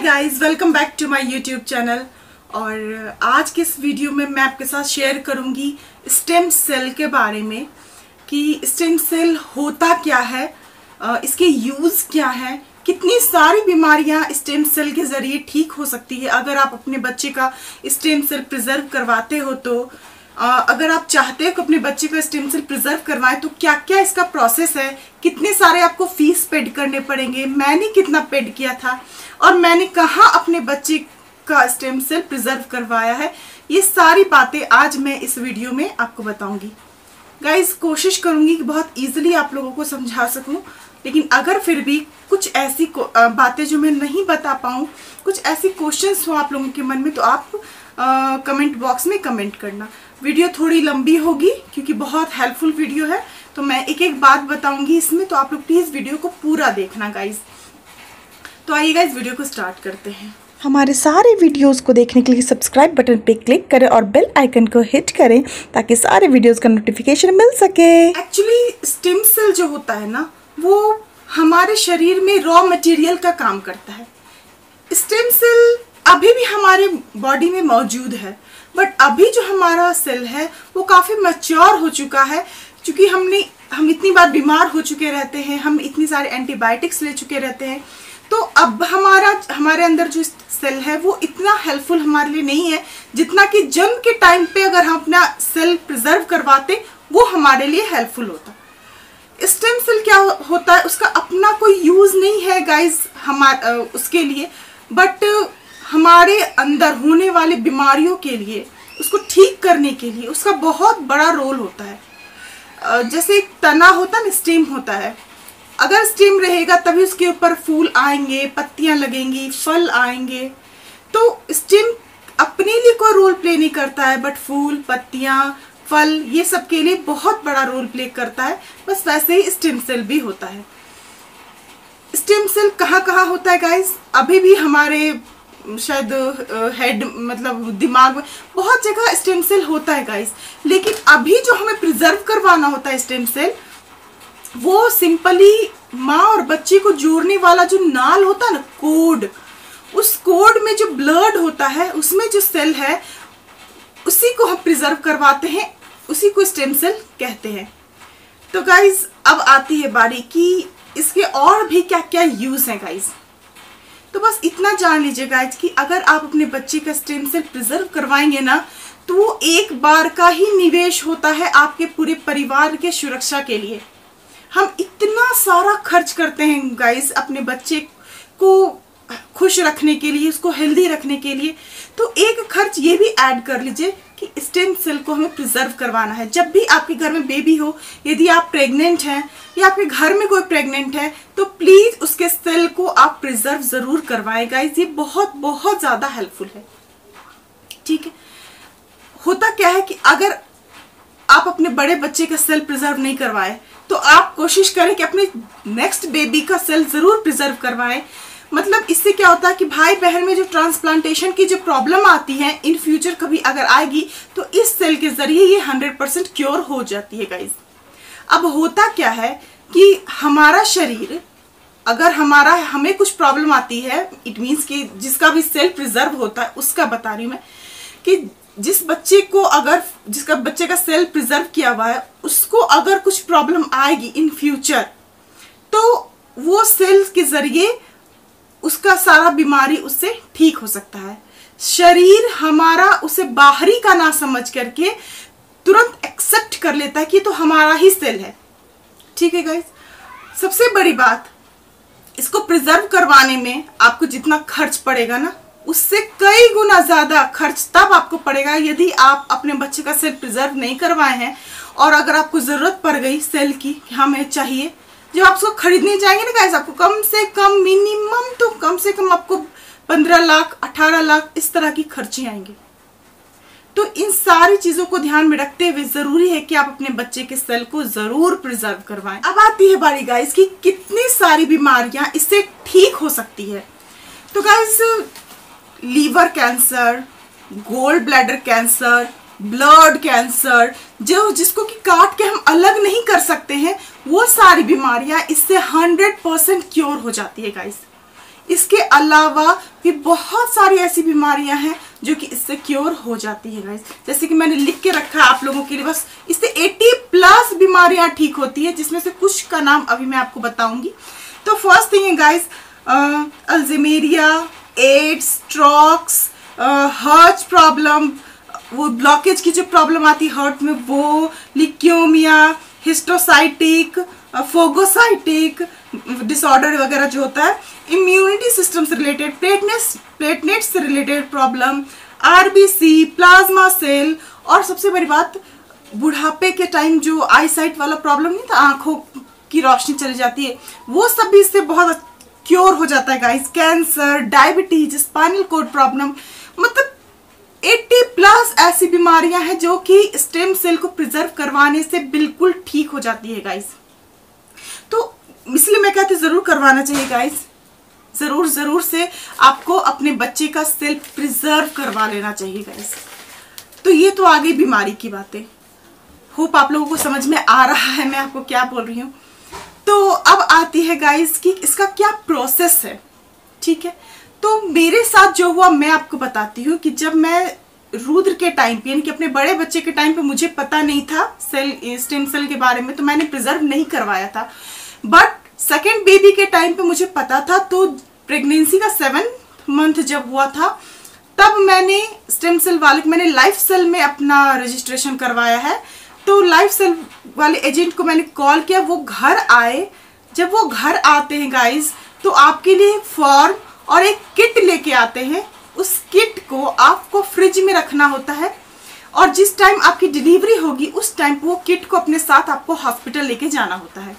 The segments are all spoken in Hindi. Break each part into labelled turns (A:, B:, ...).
A: Guys, welcome back to my YouTube channel. और आज के इस वीडियो में मैं आपके साथ शेयर करूंगी स्टेम सेल के बारे में कि स्टेम सेल होता क्या है, इसके यूज़ क्या है, कितनी सारी बीमारियां स्टेम सेल के ज़रिए ठीक हो सकती है अगर आप अपने बच्चे का स्टेम सेल प्रिजर्व करवाते हो। तो अगर आप चाहते हो कि अपने बच्चे का स्टेम सेल प्रिजर्व करवाएं तो क्या क्या इसका प्रोसेस है, कितने सारे आपको फीस पेड करने पड़ेंगे, मैंने कितना पेड किया था और मैंने कहाँ अपने बच्चे का स्टेम सेल प्रिजर्व करवाया है, ये सारी बातें आज मैं इस वीडियो में आपको बताऊंगी। गाइज, कोशिश करूंगी कि बहुत इजीली आप लोगों को समझा सकूं, लेकिन अगर फिर भी कुछ ऐसी बातें जो मैं नहीं बता पाऊँ, कुछ ऐसी क्वेश्चंस हो आप लोगों के मन में, तो आप कमेंट बॉक्स में कमेंट करना। वीडियो थोड़ी लंबी होगी क्योंकि बहुत हेल्पफुल वीडियो है, तो मैं एक एक बात बताऊंगी इसमें, तो आप लोग प्लीज वीडियो को पूरा देखना गाइज। तो आइए गाइज, वीडियो को स्टार्ट करते हैं।
B: हमारे सारे वीडियोस को देखने के लिए सब्सक्राइब बटन पे क्लिक करें और बेल आइकन को हिट करें ताकि सारे वीडियोस का नोटिफिकेशन मिल सके।
A: एक्चुअली स्टेम सेल जो होता है ना, वो हमारे शरीर में रॉ मटेरियल का काम करता है। स्टेम सेल अभी भी हमारे बॉडी में मौजूद है, बट अभी जो हमारा सेल है वो काफ़ी मैच्योर हो चुका है, क्योंकि हम इतनी बार बीमार हो चुके रहते हैं, हम इतनी सारे एंटीबायोटिक्स ले चुके रहते हैं। तो अब हमारे अंदर जो सेल है वो इतना हेल्पफुल हमारे लिए नहीं है जितना कि जन्म के टाइम पे अगर हम अपना सेल प्रिजर्व करवाते वो हमारे लिए हेल्पफुल होता। स्टेम सेल क्या होता है, उसका अपना कोई यूज़ नहीं है गाइज उसके लिए, बट हमारे अंदर होने वाले बीमारियों के लिए, उसको ठीक करने के लिए उसका बहुत बड़ा रोल होता है। जैसे एक तना होता है ना, स्टेम होता है, अगर स्टेम रहेगा तभी उसके ऊपर फूल आएंगे, पत्तियां लगेंगी, फल आएंगे। तो स्टेम अपने लिए कोई रोल प्ले नहीं करता है, बट फूल, पत्तियां, फल ये सब के लिए बहुत बड़ा रोल प्ले करता है। बस वैसे ही स्टेम सेल भी होता है। स्टेम सेल कहाँ कहाँ होता है गाइज? अभी भी हमारे शायद हेड मतलब दिमाग में बहुत जगह स्टेम सेल होता है गाइज, लेकिन अभी जो हमें प्रिजर्व करवाना होता है स्टेम सेल, वो सिंपली माँ और बच्चे को जोड़ने वाला जो नाल होता है ना, कोड, उस कोड में जो ब्लड होता है उसमें जो सेल है उसी को हम प्रिजर्व करवाते हैं, उसी को स्टेम सेल कहते हैं। तो गाइज, अब आती है बारी कि इसके और भी क्या क्या यूज है गाइज। तो बस इतना जान लीजिए गाइज कि अगर आप अपने बच्चे का स्टेम सेल प्रिजर्व करवाएंगे ना, तो वो एक बार का ही निवेश होता है आपके पूरे परिवार के सुरक्षा के लिए। हम इतना सारा खर्च करते हैं गाइज अपने बच्चे को खुश रखने के लिए, उसको हेल्दी रखने के लिए, तो एक खर्च ये भी ऐड कर लीजिए कि स्टेम सेल को हमें प्रिजर्व करवाना है। जब भी आपके घर में बेबी हो, यदि आप प्रेग्नेंट हैं या आपके घर में कोई प्रेग्नेंट है, तो प्लीज उसके सेल को आप प्रिजर्व जरूर करवाएं गाइज। ये बहुत बहुत ज्यादा हेल्पफुल है। ठीक है, होता क्या है कि अगर आप अपने बड़े बच्चे का सेल प्रिजर्व नहीं करवाए तो आप कोशिश करें कि अपने नेक्स्ट बेबी का सेल जरूर प्रिजर्व करवाएं। मतलब इससे क्या होता है कि भाई बहन में जो ट्रांसप्लांटेशन की जो प्रॉब्लम आती है इन फ्यूचर कभी अगर आएगी, तो इस सेल के जरिए ये 100% क्योर हो जाती है गाइज। अब होता क्या है कि हमारा शरीर, अगर हमें कुछ प्रॉब्लम आती है, इट मीन्स कि जिसका भी सेल प्रिजर्व होता है उसका बता रही हूँ मैं, कि जिसका बच्चे का सेल प्रिजर्व किया हुआ है, उसको अगर कुछ प्रॉब्लम आएगी इन फ्यूचर, तो वो सेल के जरिए उसका सारा बीमारी उससे ठीक हो सकता है। शरीर हमारा उसे बाहरी का ना समझ करके तुरंत एक्सेप्ट कर लेता है कि तो हमारा ही सेल है। ठीक है गाइस, सबसे बड़ी बात, इसको प्रिजर्व करवाने में आपको जितना खर्च पड़ेगा ना, उससे कई गुना ज्यादा खर्च तब आपको पड़ेगा यदि आप अपने बच्चे का सेल प्रिजर्व नहीं करवाए हैं। और अगर आपको जरूरत पड़ गई सेल की कि हमें चाहिए, जब आप उसको खरीदने जाएंगे ना गाइस, आपको कम से कम मिनिमम तो कम से कम आपको 15 लाख 18 लाख इस तरह की खर्चे आएंगे। तो इन सारी चीजों को ध्यान में रखते हुए जरूरी है कि आप अपने बच्चे के सेल को जरूर प्रिजर्व करवाएं। अब आती है बारी गाइस कि कितनी सारी बीमारियां इससे ठीक हो सकती है। तो guys, liver cancer, gold bladder cancer, blood cancer, जिसको कि काट के हम अलग नहीं कर सकते हैं, वो सारी बीमारियां इससे 100% क्योर हो जाती है गाइस। इसके अलावा भी बहुत सारी ऐसी बीमारियां हैं जो कि इससे क्योर हो जाती है गाइस। जैसे कि मैंने लिख के रखा है आप लोगों के लिए, बस इससे 80+ बीमारियां ठीक होती है, जिसमें से कुछ का नाम अभी मैं आपको बताऊंगी। तो फर्स्ट थिंग है guys, Alzheimer's, AIDS, strokes, heart problem, वो ब्लॉकेज की जो प्रॉब्लम आती है हार्ट में, वो ल्यूकेमिया, हिस्टोसाइटिक, फोगोसाइटिक डिसऑर्डर वगैरह जो होता है, इम्यूनिटी सिस्टम से रिलेटेड, प्लेटनेट्स से related problem, RBC, plasma cell, और सबसे बड़ी बात बुढ़ापे के टाइम जो आई साइट वाला प्रॉब्लम नहीं था, आंखों की रोशनी चली जाती है, वो सब भी इससे बहुत क्योर हो जाता है guys. Cancer, diabetes, spinal cord problem, मतलब 80+ ऐसी बीमारियां हैं जो कि स्टेम सेल को प्रिजर्व करवाने से बिल्कुल ठीक हो जाती है गाइस। तो इसलिए मैं कहती हूँ जरूर करवाना चाहिए गाइस, जरूर से आपको अपने बच्चे का सेल प्रिजर्व करवा लेना चाहिए गाइस। तो ये तो आ गई बीमारी की बातें, होप आप लोगों को समझ में आ रहा है मैं आपको क्या बोल रही हूँ। तो अब आती है गाइस कि इसका क्या प्रोसेस है, ठीक है। तो मेरे साथ जो हुआ मैं आपको बताती हूँ कि जब मैं रुद्र के टाइम पे, यानी कि अपने बड़े बच्चे के टाइम पे, मुझे पता नहीं था स्टेम सेल के बारे में, तो मैंने प्रिजर्व नहीं करवाया था। बट सेकेंड बेबी के टाइम पे मुझे पता था, तो प्रेगनेंसी का 7th मंथ जब हुआ था तब मैंने स्टेम सेल वाले, मैंने लाइफ सेल में अपना रजिस्ट्रेशन करवाया है। तो लाइफ सेल वाले एजेंट को मैंने कॉल किया, वो घर आए। जब वो घर आते हैं गाइस, तो आपके लिए फॉर्म और एक किट लेके आते हैं। उस किट को आपको फ्रिज में रखना होता है, और जिस टाइम आपकी डिलीवरी होगी उस टाइम वो किट को अपने साथ आपको हॉस्पिटल लेके जाना होता है।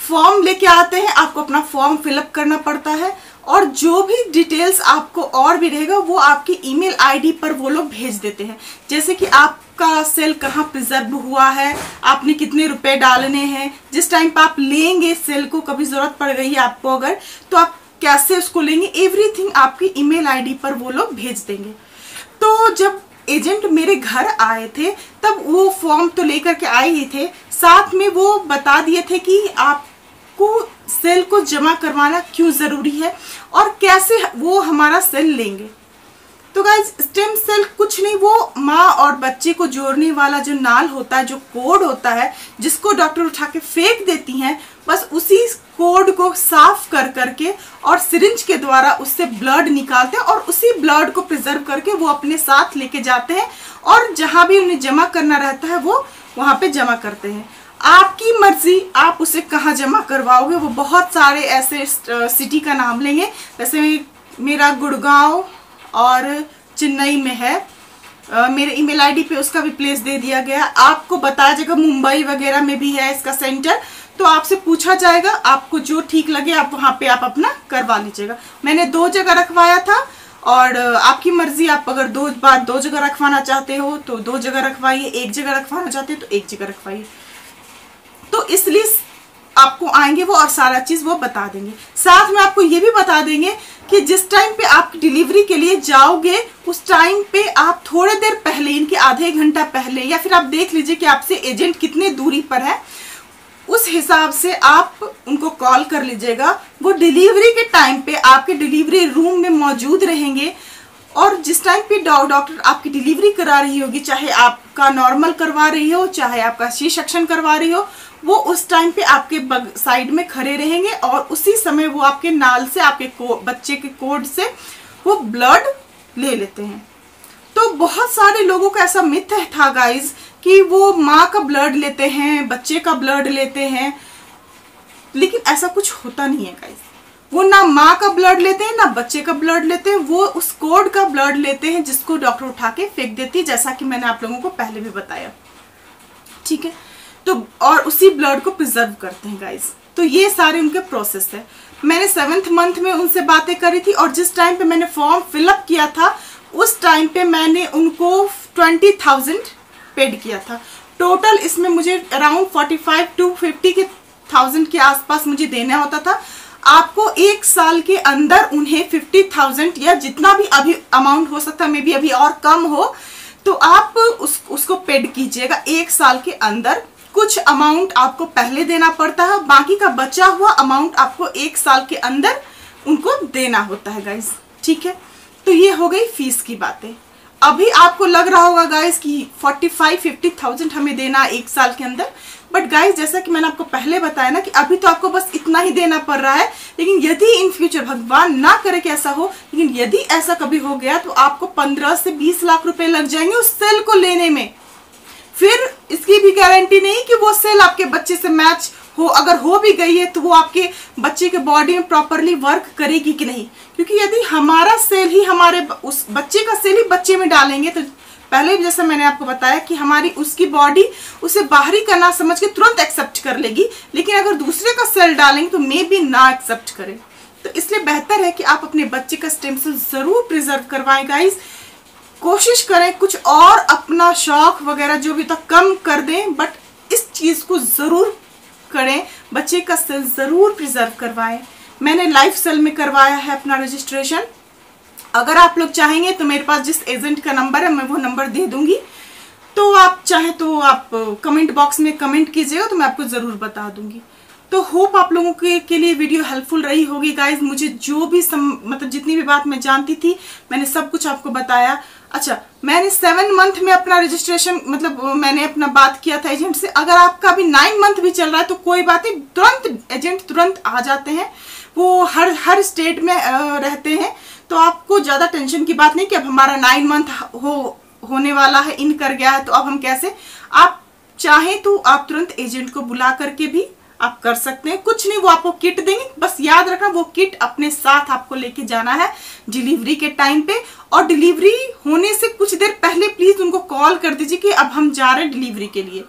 A: फॉर्म लेके आते हैं, आपको अपना फॉर्म फिलअप करना पड़ता है, और जो भी डिटेल्स आपको और भी रहेगा वो आपकी ईमेल आईडी पर वो लोग भेज देते हैं। जैसे कि आपका सेल कहाँ प्रिजर्व हुआ है, आपने कितने रुपए डालने हैं, जिस टाइम पर आप लेंगे सेल को, कभी जरूरत पड़ गई है आपको अगर, तो आप कैसे उसको लेंगे, एवरीथिंग आपकी ईमेल आईडी पर वो लोग भेज देंगे। तो जब एजेंट मेरे घर आए थे तब वो फॉर्म तो लेकर के आए ही थे, साथ में वो बता दिए थे कि आपको सेल को जमा करवाना क्यों जरूरी है और कैसे वो हमारा सेल लेंगे। तो गाइज स्टेम सेल कुछ नहीं, वो माँ और बच्चे को जोड़ने वाला जो नाल होता है, जो कोड होता है, जिसको डॉक्टर उठा के फेंक देती हैं, बस उसी कोड को साफ कर करके और सिरिंज के द्वारा उससे ब्लड निकालते हैं, और उसी ब्लड को प्रिजर्व करके वो अपने साथ लेके जाते हैं, और जहां भी उन्हें जमा करना रहता है वो वहां पे जमा करते हैं। आपकी मर्जी आप उसे कहाँ जमा करवाओगे। वो बहुत सारे ऐसे सिटी का नाम लेंगे, जैसे मेरा गुड़गांव और चेन्नई में है, मेरे ईमेल आईडी पे उसका भी प्लेस दे दिया गया। आपको बताया जाएगा मुंबई वगैरह में भी है इसका सेंटर, तो आपसे पूछा जाएगा, आपको जो ठीक लगे आप वहां पे आप अपना करवा लीजिएगा। मैंने 2 जगह रखवाया था, और आपकी मर्जी, आप अगर 2 जगह रखवाना चाहते हो तो 2 जगह रखवाइए, 1 जगह रखवाना चाहते हो तो 1 जगह रखवाइए। तो इसलिए आपको आएंगे वो और सारा चीज वो बता देंगे। साथ में आपको ये भी बता देंगे कि जिस टाइम पे आप डिलीवरी के लिए जाओगे उस टाइम पे आप थोड़े देर पहले, इनके आधे घंटा पहले, या फिर आप देख लीजिए कि आपसे एजेंट कितने दूरी पर है, उस हिसाब से आप उनको कॉल कर लीजिएगा। वो डिलीवरी के टाइम पे आपके डिलीवरी रूम में मौजूद रहेंगे, और जिस टाइम पे डॉक्टर आपकी डिलीवरी करा रही होगी, चाहे आपका नॉर्मल करवा रही हो, चाहे आपका सी सेक्शन करवा रही हो, वो उस टाइम पे आपके साइड में खड़े रहेंगे, और उसी समय वो आपके नाल से, आपके बच्चे के कोड से वो ब्लड ले लेते हैं। तो बहुत सारे लोगों का ऐसा मिथ था गाइज कि वो माँ का ब्लड लेते हैं, बच्चे का ब्लड लेते हैं, लेकिन ऐसा कुछ होता नहीं है गाइज। वो ना माँ का ब्लड लेते हैं ना बच्चे का ब्लड लेते हैं, वो उस कोड का ब्लड लेते हैं जिसको डॉक्टर उठा के फेंक देती है, जैसा कि मैंने आप लोगों को पहले भी बताया, ठीक है। तो और उसी ब्लड को प्रिजर्व करते हैं गाइज। तो ये सारे उनके प्रोसेस है। मैंने 7th मंथ में उनसे बातें करी थी, और जिस टाइम पे मैंने फॉर्म फिलअप किया था उस टाइम पे मैंने उनको 20,000 पेड किया था। टोटल इसमें मुझे अराउंड 45 to 50,000 के आसपास मुझे देना होता था। आपको 1 साल के अंदर उन्हें 50,000 या जितना भी अभी अमाउंट हो सकता है, मे बी अभी और कम हो, तो आप उसको पेड कीजिएगा 1 साल के अंदर। कुछ अमाउंट आपको पहले देना पड़ता है, बाकी का बचा हुआ अमाउंट आपको 1 साल के अंदर उनको देना होता है गाइस। ठीक है, तो ये हो गई फीस की बातें। अभी आपको लग रहा होगा गाइस कि 45-50,000 हमें देना एक साल के अंदर, बट गाइस जैसा कि मैंने आपको पहले बताया ना कि अभी तो आपको बस इतना ही देना पड़ रहा है, लेकिन यदि इन फ्यूचर, भगवान ना करे कि ऐसा हो, लेकिन यदि ऐसा कभी हो गया तो आपको 15 से 20 लाख रुपए लग जाएंगे उस सेल को लेने में। फिर इसकी भी गारंटी नहीं कि वो सेल आपके बच्चे से मैच हो, अगर हो भी गई है तो वो आपके बच्चे के बॉडी में प्रॉपरली वर्क करेगी कि नहीं, क्योंकि यदि हमारा सेल ही हमारे उस बच्चे का सेल ही बच्चे में डालेंगे तो पहले भी जैसा मैंने आपको बताया कि हमारी उसकी बॉडी उसे बाहरी का ना समझ के तुरंत एक्सेप्ट कर लेगी, लेकिन अगर दूसरे का सेल डालेंगे तो मे भी ना एक्सेप्ट करे। तो इसलिए बेहतर है कि आप अपने बच्चे का स्टेम सेल जरूर प्रिजर्व करवाएं गाइस। कोशिश करें कुछ और अपना शौक वगैरह जो भी तक कम कर दें, बट इस चीज को जरूर करें, बच्चे का सेल जरूर प्रिजर्व करवाएं। मैंने लाइफ सेल में करवाया है अपना रजिस्ट्रेशन। अगर आप लोग चाहेंगे तो मेरे पास जिस एजेंट का नंबर है मैं वो नंबर दे दूंगी, तो आप चाहे तो आप कमेंट बॉक्स में कमेंट कीजिएगा तो मैं आपको जरूर बता दूंगी। तो होप आप लोगों के लिए वीडियो हेल्पफुल रही होगी गाइज। मुझे जो भी मतलब जितनी भी बात मैं जानती थी मैंने सब कुछ आपको बताया। अच्छा, मैंने 7 मंथ में अपना रजिस्ट्रेशन, मतलब मैंने अपना बात किया था एजेंट से। अगर आपका अभी 9 मंथ भी चल रहा है तो कोई बात नहीं, तुरंत एजेंट तुरंत आ जाते हैं, वो हर स्टेट में रहते हैं, तो आपको ज्यादा टेंशन की बात नहीं कि अब हमारा 9 मंथ होने वाला है, इन कर गया है तो अब हम कैसे। आप चाहें तो आप तुरंत एजेंट को बुला करके भी आप कर सकते हैं, कुछ नहीं, वो आपको किट देंगे। बस याद रखना वो किट अपने साथ आपको लेके जाना है डिलीवरी के टाइम पे, और डिलीवरी होने से कुछ देर पहले प्लीज उनको कॉल कर दीजिए कि अब हम जा रहे हैं डिलीवरी के लिए।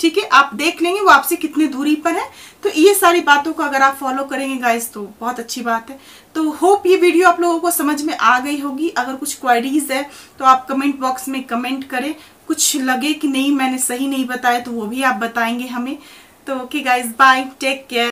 A: ठीक है, आप देख लेंगे वो आपसे कितनी दूरी पर है। तो ये सारी बातों को अगर आप फॉलो करेंगे गाइस तो बहुत अच्छी बात है। तो होप ये वीडियो आप लोगों को समझ में आ गई होगी। अगर कुछ क्वेरीज है तो आप कमेंट बॉक्स में कमेंट करें, कुछ लगे कि नहीं मैंने सही नहीं बताया तो वो भी आप बताएंगे हमें। तो okay guys, bye, take care.